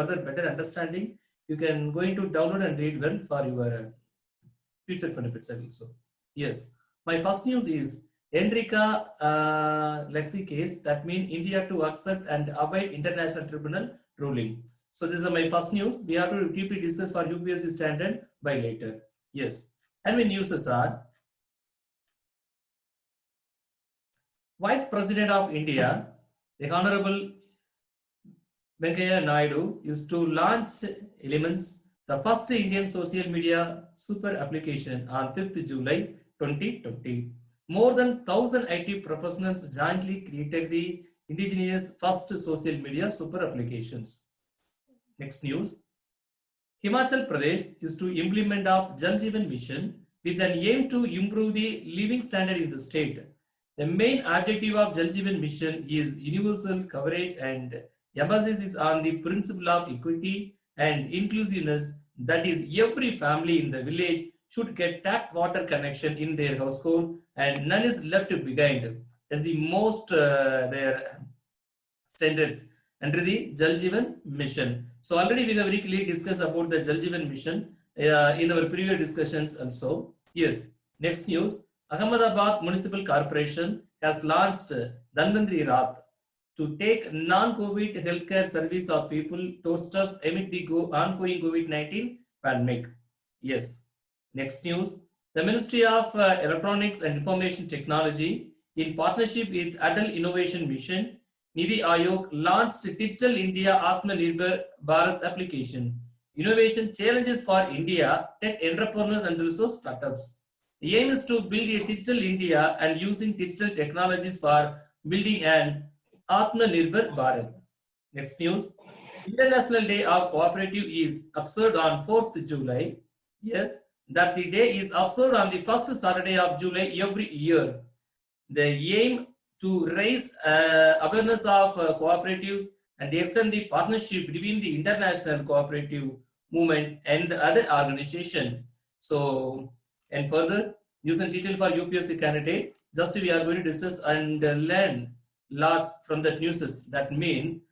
further better understanding, you can going to download and read well for your future benefits also. Yes, my first news is Enrica Lexi case, that means India to accept and abide international tribunal ruling. So this is my first news. We have to deeply discuss for UPSC standard by later. Yes, and my news are Vice President of India, the Honorable Venkaiah Naidu, is to launch Elements, the first Indian social media super application, on 5th July 2020. More than 1,000 IT professionals jointly created the indigenous first social media super applications. Next news. Himachal Pradesh is to implement of Jal Jeevan Mission with an aim to improve the living standard in the state. The main objective of Jal Jeevan Mission is universal coverage and emphasis is on the principle of equity and inclusiveness. That is, every family in the village should get tap water connection in their household and none is left behind. That's the most their standards under the Jal Jeevan Mission. So already we have very clearly discussed about the Jal Jeevan Mission in our previous discussions also. Yes, next news. Ahmedabad Municipal Corporation has launched Dhanvantri Rath to take non-COVID healthcare service of people to stuff amid the ongoing COVID-19 pandemic. Yes. Next news. The Ministry of Electronics and Information Technology, in partnership with Adult Innovation Mission, Nidhi Aayog, launched Digital India Atmanirbhar Bharat application. Innovation challenges for India, tech entrepreneurs and also startups. The aim is to build a digital India and using digital technologies for building an Atmanirbhar Bharat. Next news. International Day of Cooperative is observed on 4th July. Yes, that the day is observed on the first Saturday of July every year. The aim to raise awareness of cooperatives and extend the partnership between the international cooperative movement and the other organization. So, and further news and detail for UPSC candidate, just we are going to discuss and learn lots from the news. That mean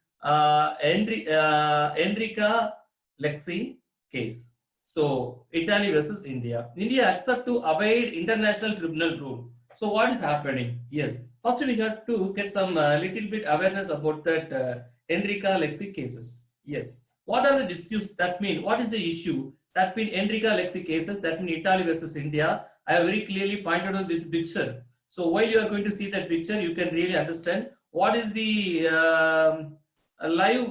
Enrica Lexi case. So Italy versus India. India accept to abide international tribunal rule. So what is happening? Yes, first we have to get some little bit awareness about that Enrica Lexi cases. Yes, what are the disputes? That mean what is the issue? That mean Enrica Lexi cases. That mean Italy versus India. I have very clearly pointed out with picture. So while you are going to see that picture, you can really understand what is the live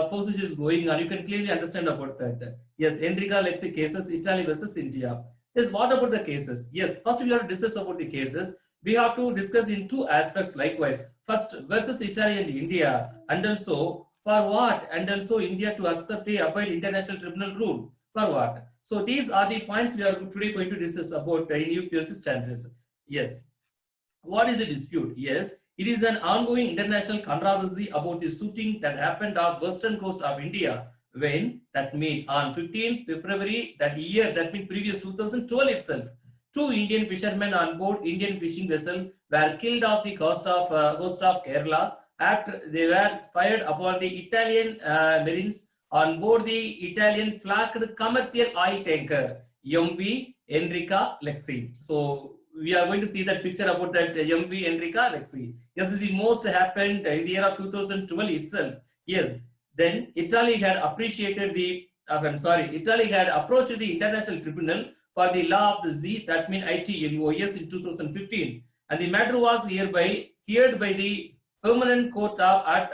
process is going on. You can clearly understand about that. Yes, Enrica Lexi cases, Italy versus India. Yes, what about the cases? Yes, first we have to discuss about the cases. We have to discuss in two aspects likewise. First, versus Italy and India, and also for what, and also India to accept the abide international tribunal rule for what. So these are the points we are today going to discuss about in UPSC standards. Yes, what is the dispute? Yes, it is an ongoing international controversy about the shooting that happened off western coast of India. When? That means on 15th February that year, that means previous 2012 itself. 2 Indian fishermen on board Indian fishing vessel were killed off the coast of Kerala after they were fired upon the Italian marines on board the Italian flagged commercial oil tanker MV Enrica Lexi. So we are going to see that picture about that MV Enrica Lexi. Yes, this is the most happened in the year of 2012 itself. Yes, then Italy had appreciated the Italy had approached the international tribunal for the law of the sea, that means ITLOS, in 2015, and the matter was hereby heard by the Permanent Court of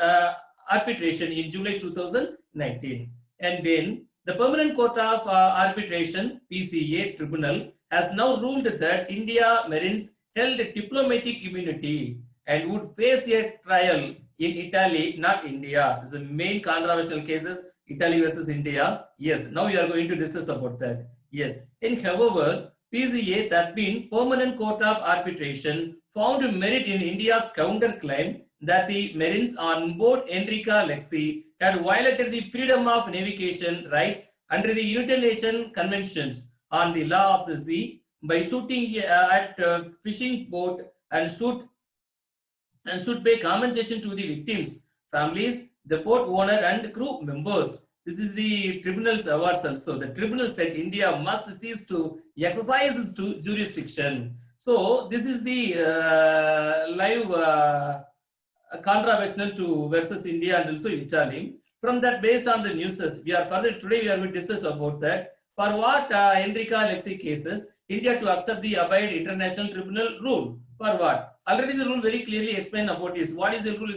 Arbitration in July 2019. And then the Permanent Court of Arbitration PCA Tribunal has now ruled that India Marines held diplomatic immunity and would face a trial in Italy, not India. This is the main controversial cases, Italy versus India. Yes, now we are going to discuss about that. Yes, and however, PCA, that means Permanent Court of Arbitration, found merit in India's counterclaim that the Marines on board Enrica Lexi had violated the freedom of navigation rights under the United Nations Conventions on the law of the sea by shooting at fishing boat and should pay compensation to the victims, families, the port owner and crew members. This is the tribunal's awards also. The tribunal said India must cease to exercise its jurisdiction. So this is the live controversial to versus India and also Italy. From that, based on the news, we are further today we are going to discuss about that. For what Enrica Lexi cases, India to accept the abide international tribunal rule. For what? Already the rule very clearly explained about this. What is the rule?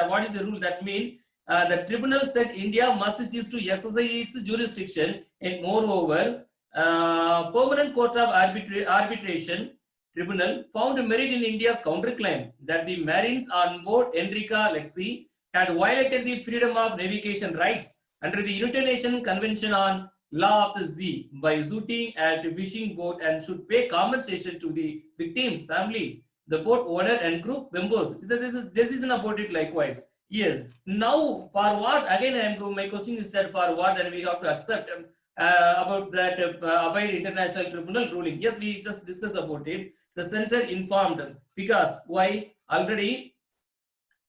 What is the rule that means? The tribunal said India must cease to exercise its jurisdiction, and moreover, permanent court of arbitration tribunal found merit in India's counterclaim that the Marines on board Enrica Lexi had violated the freedom of navigation rights under the United Nations Convention on Law of the Sea by shooting at a fishing boat and should pay compensation to the victim's family, the boat owner and crew members. This is about it likewise. Yes. Now, for what? Again, my question is that for what, and we have to accept about that abide international tribunal ruling. Yes, we just discussed about it. The center informed because why? Already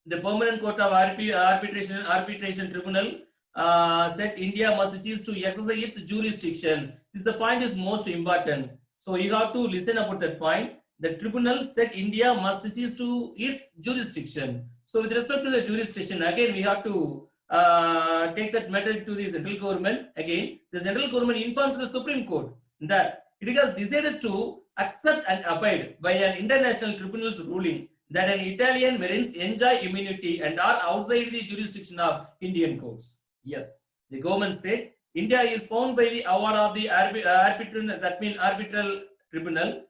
the permanent court of arbitration tribunal said India must cease to exercise its jurisdiction. This the point is most important. So you have to listen about that point. The tribunal said India must cease to its jurisdiction. So with respect to the jurisdiction, again we have to take that matter to the central government. Again, the central government informed to the Supreme Court that it has decided to accept and abide by an international tribunal's ruling that an Italian Marines enjoy immunity and are outside the jurisdiction of Indian courts. Yes, the government said India is found by the award of the arbitral tribunal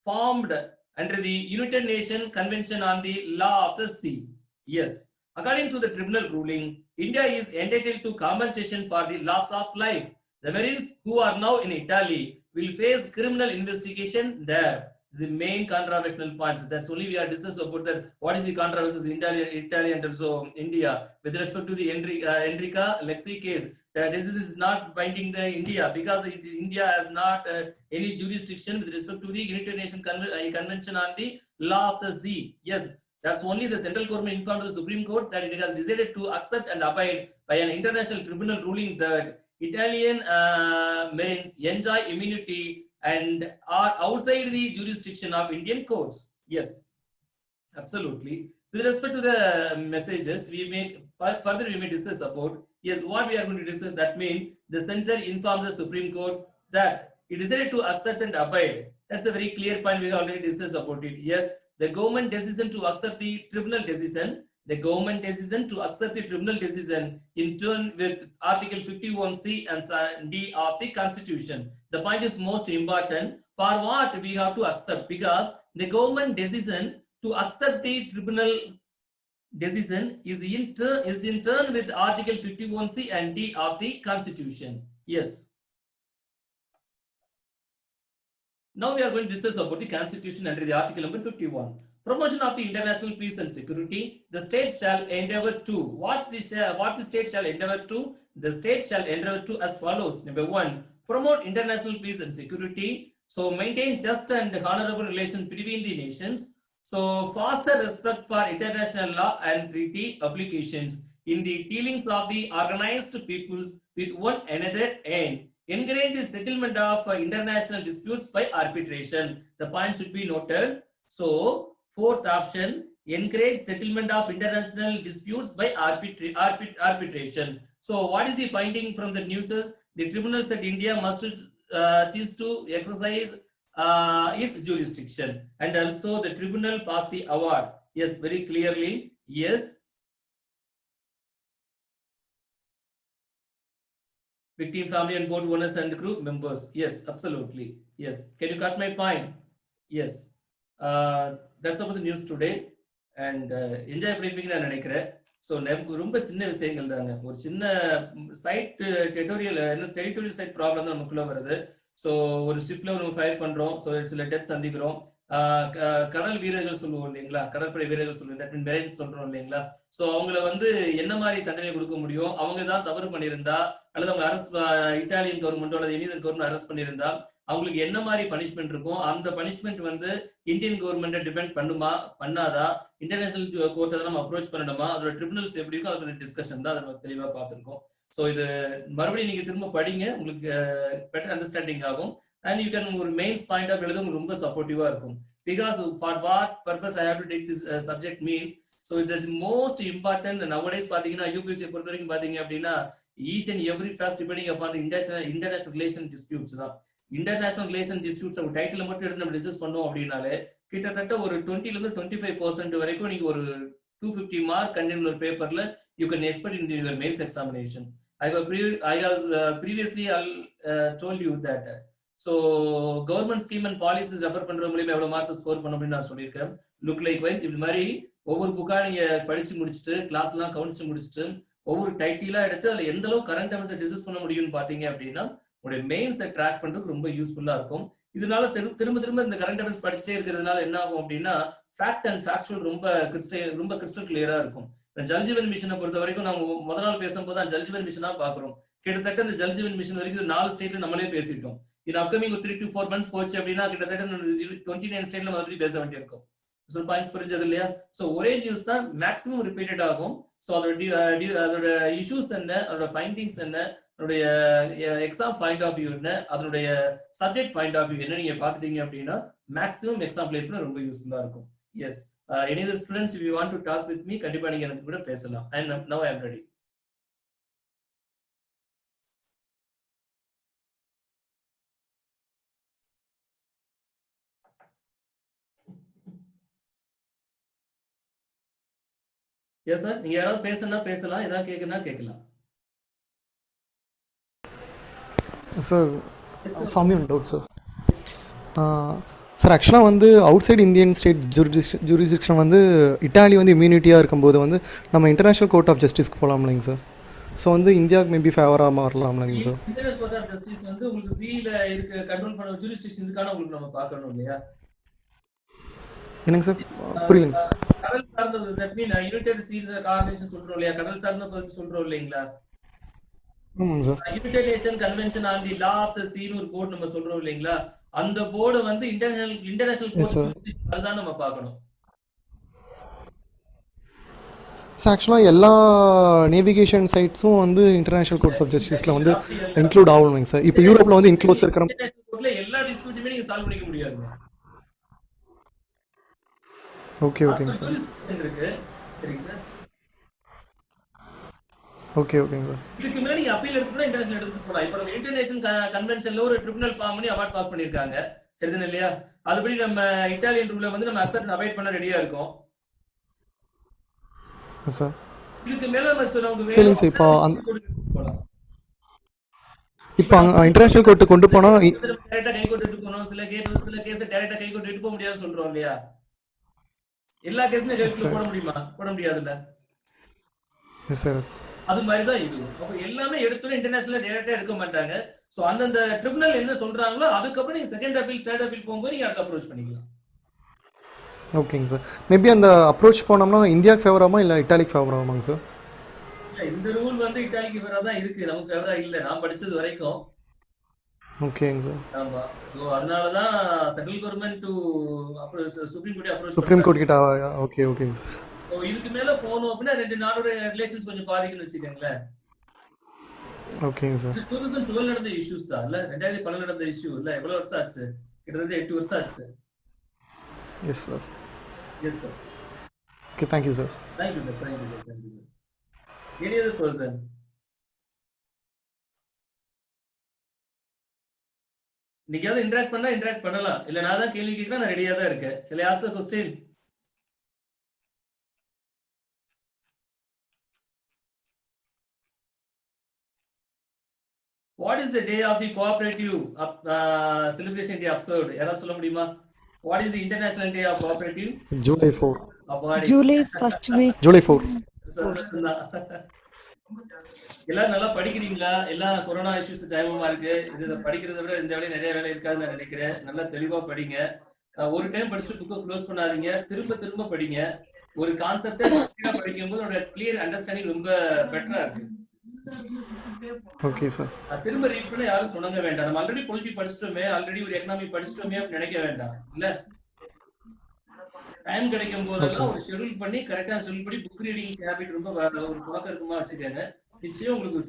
formed under the United Nations Convention on the Law of the Sea. Yes, according to the tribunal ruling, India is entitled to compensation for the loss of life. The Marines who are now in Italy will face criminal investigation there. The main controversial points. That's only we are discussing about that. What is the controversies in Italy and also India with respect to the Enrica Lexi case? This is not binding the India because India has not any jurisdiction with respect to the United Nations Convention on the Law of the Sea. Yes, that's only the central government informed the Supreme Court that it has decided to accept and abide by an international tribunal ruling that Italian Marines enjoy immunity and are outside the jurisdiction of Indian courts. Yes, absolutely. With respect to the messages, we may further we may discuss about. Yes, what we are going to discuss. That means the center informed the Supreme Court that it decided to accept and abide. That's a very clear point. We already discussed about it. Yes, the government decision to accept the tribunal decision. The government decision to accept the tribunal decision in turn with Article 51C and D of the Constitution. The point is most important. For what we have to accept? Because the government decision to accept the tribunal decision is in turn with Article 51C and D of the Constitution. Yes. Now we are going to discuss about the Constitution under the Article number 51. Promotion of the international peace and security. The state shall endeavor to. What the state shall endeavor to? The state shall endeavor to as follows. Number 1, promote international peace and security. So maintain just and honorable relations between the nations. So foster respect for international law and treaty obligations in the dealings of the organized peoples with one another and encourage the settlement of international disputes by arbitration. The point should be noted. So fourth option, encourage settlement of international disputes by arbitration. So what is the finding from the news? The tribunal said India must cease to exercise its jurisdiction, and also the tribunal passed the award. Yes, very clearly. Yes. Victim family and boat owners and crew members. Yes, absolutely. Yes. Can you cut my point? Yes. That's about the news today. And enjoy பண்ணிருப்பீங்கன்னு நான் நினைக்கிறேன். So ரொம்ப சின்ன விஷயங்கள் தாங்க. ஒரு சின்ன side territorial side problem தான் நமக்குள்ள வருது. ஸோ ஒரு ஷிப்ல நம்ம ஃபயர் பண்றோம். ஸோ சில டெத் சந்திக்கிறோம். கடல் வீரர்கள் சொல்லுவோம் இல்லைங்களா, கடற்படை வீரர்கள் சொல்லுவோம், தட் மீன் மெரைன்ஸ் சொல்றோம் இல்லைங்களா. ஸோ அவங்கள என்ன மாதிரி தண்டனை கொடுக்க முடியும்? அவங்க தான் தவறு பண்ணியிருந்தா அல்லது அவங்க அரசு இட்டாலியன் கவர்மெண்டோ அல்லது எனி கவர்மெண்ட் அரெஸ்ட் பண்ணியிருந்தா அவங்களுக்கு என்ன மாதிரி பனிஷ்மெண்ட் இருக்கும்? அந்த பனிஷ்மெண்ட் இந்தியன் கவர்மெண்ட்டை டிபெண்ட் பண்ணுமா பண்ணாதா? இன்டர்நேஷனல் கோர்ட்டை நம்ம அப்ரோச் பண்ணணுமா? அதோட ட்ரிபியூனல்ஸ் எப்படி இருக்கும்? அதோட டிஸ்கஷன் தான் அதை நம்ம தெளிவாக பார்த்துருக்கோம். ஸோ இது மறுபடியும் நீங்க திரும்ப படிங்க, உங்களுக்கு பெட்டர் அண்டர்ஸ்டாண்டிங் ஆகும். அண்ட் யூ கேன் ஒரு மெயின்ஸ் பாயிண்ட் ஆஃப் எழுத உங்களுக்கு ரொம்ப சப்போர்ட்டிவா இருக்கும். Because for what purpose I have to take this subject means, so it is most important nowadays பாத்தீங்கன்னா யூபிஎஸ்சி பொறுத்த வரைக்கும் பாத்தீங்க அப்படின்னா each and every fact depending upon international relation disputes தான். இன்டர்நேஷனல் ரிலேஷன் டிஸ்பியூட்ஸ் டைட்டில் மட்டும் எடுத்து நம்ம discuss பண்ணோம் அப்படின்னாலே கிட்டத்தட்ட ஒரு 20-25% வரைக்கும் நீங்க ஒரு 250 மார்க் கண்டென்ட் ஒரு பேப்பர்ல you can expect in your mains examination. I was previously told you that so government scheme and policies refer பண்ற மூலமா எவ்வளவு மார்க் ஸ்கோர் பண்ண அப்படின்னு நான் சொல்லியிருக்கேன். லுக் லைக் வைஸ் இது மாதிரி ஒவ்வொரு புக்கா நீங்க படிச்சு முடிச்சுட்டு கிளாஸ் எல்லாம் கவனிச்சு முடிச்சுட்டு ஒவ்வொரு டைட்டிலா எடுத்து அதுல எந்த அளவு கரண்ட் அஃபேர்ஸ் டிஸ்கஸ் பண்ண முடியும்னு பாத்தீங்க அப்படின்னா உங்களுடைய மெயின்ஸை ட்ராக் பண்றதுக்கு ரொம்ப யூஸ்ஃபுல்லா இருக்கும். இதனால திரும்ப திரும்ப இந்த கரண்ட் அஃபேர்ஸ் படிச்சுட்டே இருக்கிறதுனால என்ன ஆகும் அப்படின்னா ஃபேக்ட் அண்ட் ஃபேக்சுவல் ரொம்ப கிறிஸ்டல் கிளியரா இருக்கும். ஜல்ஜீவன் மிஷனை பொறுத்த வரைக்கும் நம்ம முதல் நாள் பேசும்போது ஜல்ஜீவன் மிஷனா பாக்குறோம். கிட்டத்தட்ட இந்த ஜல்ஜீவன் மிஷன் வரைக்கும் 4 ஸ்டேட்ல நம்மளே பேசிட்டோம். இது அப்கமிங் 3 to 4 months போச்சு அப்படின்னா கிட்டத்தட்ட 29 ஸ்டேட்ல மறுபடியும் பேச வேண்டியிருக்கும். ஸோ பாயிண்ட்ஸ் புரிஞ்சது இல்லையா? ஸோ ஒரே நியூஸ் தான் மேக்ஸிமம் ரிப்பீட்டட் ஆகும். ஸோ அதோட இஷ்யூஸ் என்ன, அதோட ஃபைண்டிங்ஸ் என்ன, அதோடைய எக்ஸாம் பாயிண்ட் ஆஃப் வியூ என்ன, அதனுடைய சப்ஜெக்ட் பாயிண்ட் ஆஃப் வியூ என்ன நீங்க பாத்துட்டீங்க அப்படின்னா மேக்ஸிமம் எக்ஸாம் பிளே பண்ண ரொம்ப யூஸ்ஃபுல்லா இருக்கும். Yes, any other students if you want to talk with me கண்டிப்பா நீங்க எனக்கு கூட பேசலாம். and now I am ready. yes sir, நீங்க யாராவது பேசலாம், ஏதாவது கேட்கணும்னா கேட்கலாம். Sir form you doubt sir. Sir ஆக்சுவலாக வந்து outside Indian state jurisdiction வந்து இட்டாலி வந்து இம்யூனிட்டியாக இருக்கும்போது வந்து நம்ம இன்டர்நேஷ்னல் கோர்ட் ஆஃப் ஜஸ்டிஸ்க்கு போகலாம்லைங்க சார். ஸோ வந்து இந்தியாவுக்கு மேபி ஃபேவராக மாறலாம்லைங்க sir. International court of justice வந்து உங்களுக்கு சில இருக்க கண்ட்ரோல் பண்ண ஜூரிஸ்டிக்ஷன் இதுக்கான உங்களுக்கு நம்ம பார்க்கணும் இல்லையா? என்னங்க சார் புரியலைங்க. கடல் சார்ந்த that mean United States organisation சொல்றோம் இல்லையா, கடல் சார்ந்த பத்தி சொல்றோம் இல்லைங்களா? ஆமாங்க sir. United Nation convention on the law of the சீன்னு ஒரு போர்டு நம்ம சொல்றோம் இல்லைங்களா? அந்த போர்டு வந்து இன்டர்நேஷனல் கோர்ட் அதுதான் நம்ம பார்க்கணும். சார் ஆக்சுவலாக எல்லா நேவிகேஷன் சைட்ஸும் வந்து இன்டர்நேஷனல் கோர்ட்ஸ் ஆஃப் ஜஸ்டிஸில் வந்து இன்க்ளூட் ஆகணுங்க சார். இப்போ யூரோப்பில் வந்து இன்க்ளூஸ் இருக்கிற இன்டர்நேஷனல் கோர்ட்ல எல்லா டிஸ்பியூட்டுமே நீங்க சால்வ் பண்ணிக்க முடியாது. ஓகே ஓகேங்க சார். இருக்கு சரிங்களா? ஓகே ஓகேங்க சார். இதுக்கு முன்னாடி நீங்க அப்பீல் எடுத்துட்டு இன்டர்நேஷனல் எடுத்துட்டு போலாம். இப்போ நம்ம இன்டர்நேஷனல் கன்வென்ஷன்ல ஒரு ட்ரிபியூனல் ஃபார்ம் பண்ணி அவார்ட் பாஸ் பண்ணிருக்காங்க, சரிதானே இல்லையா? அதுபடி நம்ம இட்டாலியன் ரூல்ல வந்து நம்ம அக்செப்ட் அவாய்ட் பண்ண ரெடியா இருக்கோம் சார். இதுக்கு மேல நம்ம சொல்றவங்க சரிங்க சார். இப்போ இன்டர்நேஷனல் கோர்ட்டு கொண்டு போனா டைரக்டா கை கோர்ட் எடுத்து போறோம். சில கேஸ் டைரக்டா கை கோர்ட் எடுத்து போக முடியாது சொல்றோம் இல்லையா? எல்லா கேஸுமே கைக்குள்ள போட முடியுமா? போட முடியாதுல்ல. Yes sir. அது மாதிரி தான் இது. அப்ப எல்லாமே எடுத்தோட இன்டர்நேஷனல் டைரக்டா எடுக்க மாட்டாங்க. சோ அந்த ட்ரிபியூனல் என்ன சொல்றாங்களோ அதுக்கப்புறம் நீங்க செகண்ட் அப்பீல் தேர்ட் அப்பீல் போகும்போது நீங்க அதுக்கு அப்ரோச் பண்ணிக்கலாம். ஓகேங்க சார். மேபி அந்த அப்ரோச் போனோம்னா இந்தியாவுக்கு ஃபேவராமா இல்லை இட்டாலிக்கு ஃபேவராமாங்க சார்? இல்ல இந்த ரூல் வந்து இட்டாலிக்கு ஃபேவரா தான் இருக்கு, நமக்கு ஃபேவரா இல்ல நான் படிச்சது வரைக்கும். ஓகேங்க சார். ஆமா. சோ அதனால தான் central government to supreme court approach supreme court கிட்ட. ஓகே ஓகேங்க சார். சோ இதுக்கு மேல போணும் அப்படின்னா ரெண்டு நாடோட ரிலேஷன்ஸ் கொஞ்சம் பாதிக்குன்னு வச்சுக்கோங்களேன். ஓகேங்க சார். 2012 நடந்த இஷ்யூஸ் தான் இல்ல, 2012 நடந்த இஷ்யூ இல்ல. எவ்வளவு வருஷம் ஆச்சு? கிட்டத்தட்ட 8 வருஷம் ஆச்சு. Yes sir. Yes sir. Okay, thank you sir. Thank you sir. Any other person? நீங்க யாராவது இன்டராக்ட் பண்ணலாம். இல்ல நான் தான் கேள்வி கேட்கிறேன், நான் ரெடியா தான் இருக்கேன். Shall I ask the question? What is the day of the cooperative celebration day observed? யாராவது சொல்ல முடியுமா? What is the international day of cooperative? July 4. July first week. July 4. எல்லாரும் நல்லா படிக்கிறீங்களா? எல்லாம் கொரோனா இஷ்யூஸ் டைமா இருக்கு. இது படிக்கிறத விட இந்த வேலையை நிறைய வேலை இருக்காதுன்னு நான் நினைக்கிறேன். நல்லா தெளிவா படிங்க. ஒரு டைம் படிச்சுட்டு புக்கை க்ளோஸ் பண்ணாதீங்க, திரும்ப படிங்க. ஒரு கான்செப்டை படிக்கும்போது அதோட கிளியர் அண்டர்ஸ்டாண்டிங் ரொம்ப பெட்டரா இருக்கு. Okay sir. திரும்ப ரீட் பண்ண யாரும் சொன்னங்க வேண்டாம். நம்ம ஆல்ரெடி பொலிட்டி படிச்சிட்டோமே, ஆல்ரெடி ஒரு எக்கனாமி படிச்சிட்டோமே அப்படி நினைக்க வேண்டாம் இல்ல. டைம் கிடைக்கும் போதெல்லாம் ஒரு ஷெட்யூல் பண்ணி கரெக்டா ஷெட்யூல் பண்ணி புக் ரீடிங் ஹேபிட் ரொம்ப ஒரு பழக்கம் இருக்குமா வச்சுக்கோங்க. நிச்சயம் உங்களுக்கு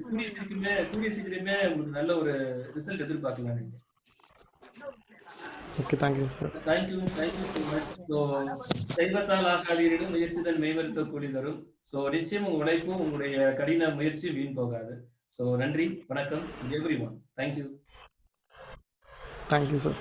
கூடிய சீக்கிரமே உங்களுக்கு நல்ல ஒரு ரிசல்ட் எதிர்பார்க்கலாம் நீங்க. Okay, thank you sir. Thank you so much. So தெய்வத்தால் ஆகாதீரிடும் முயற்சிதன் மெய்மருத்துவ கூலி தரும். ஸோ நிச்சயம் உங்க உழைப்பும் உங்களுடைய கடின முயற்சி வீண் போகாது. ஸோ நன்றி, வணக்கம் every one. Thank you. Thank you sir.